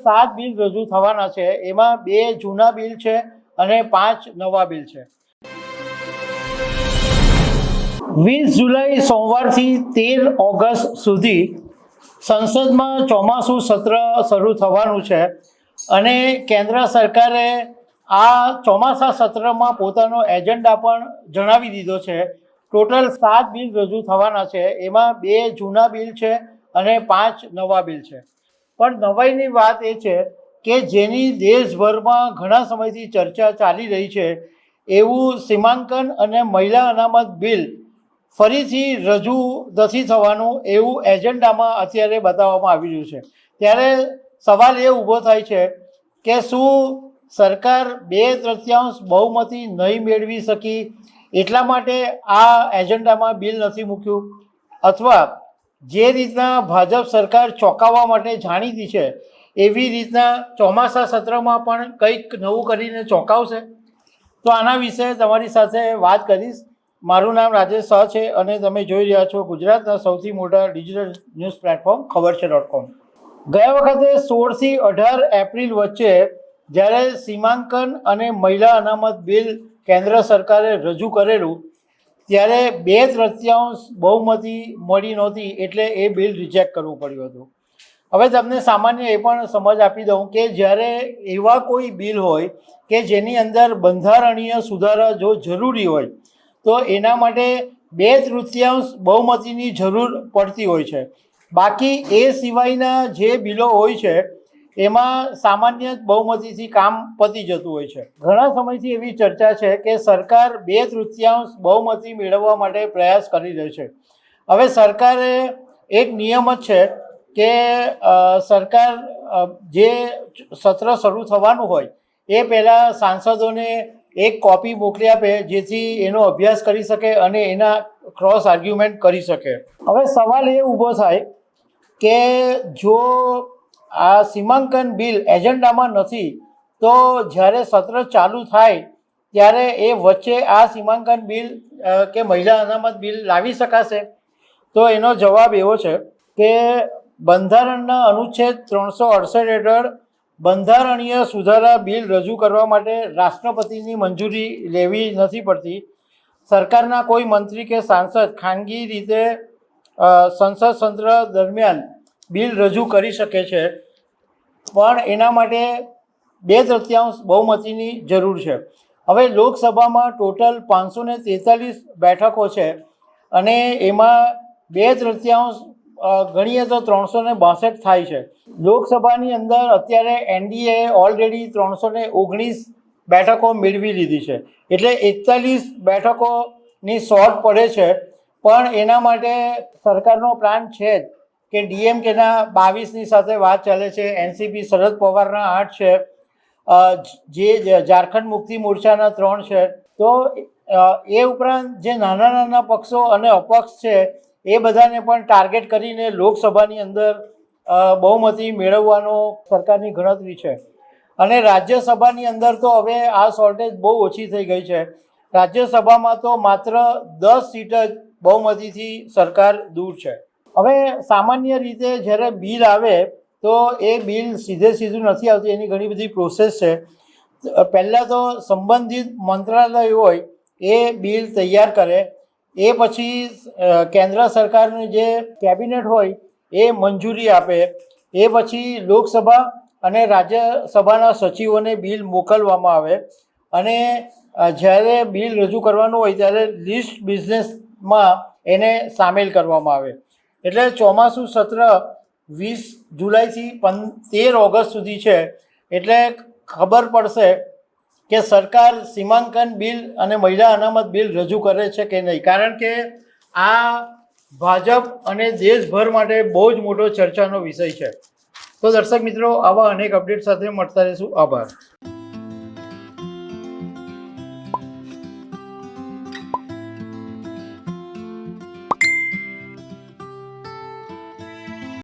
7 bill રજૂ થવાના છે, એમાં 2 જૂના બિલ છે અને 5 નવા બિલ છે। 20 જુલાઈ સોમવારથી 13 ઓગસ્ટ સુધી સંસદમાં ચોમાસું સત્ર શરૂ થવાનું છે અને કેન્દ્ર સરકારે આ ચોમાસા સત્રમાં પોતાનો એજન્ડા પણ જણાવી દીધો છે। ટોટલ 7 બિલ રજૂ થવાના છે, એમાં 2 જૂના બિલ છે અને 5 નવા બિલ છે। પણ નવાઈની વાત એ છે કે જેની દેશભરમાં ઘણા સમયથી ચર્ચા ચાલી રહી છે એવું સીમાંકન અને મહિલા અનામત બિલ ફરીથી રજૂ નથી થવાનું એવું એજન્ડામાં અત્યારે બતાવવામાં આવી રહ્યું છે। ત્યારે સવાલ એ ઊભો થાય છે કે શું સરકાર 2/3 બહુમતી નહીં મેળવી શકી એટલા માટે આ એજન્ડામાં બિલ નથી મૂક્યું, અથવા જે રીતના ભાજપ સરકાર ચોંકાવવા માટે જાણીતી છે એવી રીતના ચોમાસા સત્રમાં પણ કંઈક નવું કરીને ચોંકાવશે? તો આના વિશે તમારી સાથે વાત કરીશ। મારું નામ રાજેશ શાહ છે અને તમે જોઈ રહ્યા છો ગુજરાતના સૌથી મોટા ડિજિટલ ન્યૂઝ પ્લેટફોર્મ ખબરછે.com। ગયા વખતે 16થી 18 એપ્રિલ વચ્ચે જ્યારે સીમાંકન અને મહિલા અનામત બિલ કેન્દ્ર સરકારે રજૂ કરેલું ત્યારે 2/3 બહુમતી મળી નહોતી, એટલે એ બિલ રિજેક્ટ કરવું પડ્યું હતું। હવે તમને સામાન્ય એ પણ સમજ આપી દઉં કે જ્યારે એવા કોઈ બિલ હોય કે જેની અંદર બંધારણીય સુધારા જો જરૂરી હોય તો એના માટે 2/3 બહુમતીની જરૂર પડતી હોય છે। બાકી એ સિવાયના જે બિલો હોય છે એમાં સામાન્ય બહુમતીથી કામ પતી જતું હોય છે। ઘણા સમયથી એવી ચર્ચા છે કે સરકાર 2/3 બહુમતી મેળવવા માટે પ્રયાસ કરી રહી છે। હવે સરકારે એક નિયમ જ છે કે સરકાર જે સત્ર શરૂ થવાનું હોય એ પહેલાં સાંસદોને એક કોપી મોકલી આપે જેથી એનો અભ્યાસ કરી શકે અને એના ક્રોસ આર્ગ્યુમેન્ટ કરી શકે। હવે સવાલ એ ઊભો થાય કે જો આ સીમાંકન બિલ એજન્ડામાં નથી તો જ્યારે સત્ર ચાલુ થાય ત્યારે એ વચ્ચે આ સીમાંકન બિલ કે મહિલા અનામત બિલ લાવી શકાશે? તો એનો જવાબ એવો છે કે બંધારણના અનુચ્છેદ 368 હેઠળ બંધારણીય સુધારા બિલ રજૂ કરવા માટે રાષ્ટ્રપતિની મંજૂરી લેવી નથી પડતી। સરકારના કોઈ મંત્રી કે સાંસદ ખાનગી રીતે સંસદ સત્ર દરમિયાન બિલ રજૂ કરી શકે છે, પણ એના માટે 2/3 બહુમતીની જરૂર છે। હવે લોકસભામાં ટોટલ 543 બેઠકો છે અને એમાં 2/3 ગણીએ તો 362 થાય છે। લોકસભાની અંદર અત્યારે એનડીએ ઓલરેડી 319 બેઠકો મેળવી લીધી છે, એટલે 41 બેઠકોની શોર્ટ પડે છે। પણ એના માટે સરકારનો પ્લાન છે જ કે ડીએમકેના 22ની સાથે વાત ચાલે છે, એનસીપી શરદ પવારના 8 છે, જે ઝારખંડ મુક્તિ મોરચાના 3 છે। તો એ ઉપરાંત જે નાના નાના પક્ષો અને અપક્ષ છે એ બધાને પણ ટાર્ગેટ કરીને લોકસભાની અંદર બહુમતી મેળવવાનો સરકારની ગણતરી છે। અને રાજ્યસભાની અંદર તો હવે આ શોર્ટેજ બહુ ઓછી થઈ ગઈ છે। રાજ્યસભામાં તો માત્ર 10 સીટ જ બહુમતીથી સરકાર દૂર છે। હવે સામાન્ય રીતે જ્યારે બિલ આવે તો એ બિલ સીધું નથી આવતું, એની ઘણી બધી પ્રોસેસ છે। પહેલાં તો સંબંધિત મંત્રાલય હોય એ બિલ તૈયાર કરે, એ પછી કેન્દ્ર સરકારનું જે કેબિનેટ હોય એ મંજૂરી આપે, એ પછી લોકસભા અને રાજ્યસભાના સચિવોને બિલ મોકલવામાં આવે અને જ્યારે બિલ રજૂ કરવાનું હોય ત્યારે લિસ્ટ બિઝનેસમાં એને સામેલ કરવામાં આવે। એટલે ચોમાસું સત્ર 20 જુલાઈથી 13 ઓગસ્ટ સુધી છે, એટલે ખબર પડશે કે સરકાર સીમાંકન બિલ અને મહિલા અનામત બિલ રજૂ કરે છે કે નહીં, કારણ કે આ ભાજપ અને દેશભર માટે બહુ જ મોટો ચર્ચાનો વિષય છે। તો દર્શક મિત્રો, આવા અનેક અપડેટ સાથે મળતા રહીશું। આભાર।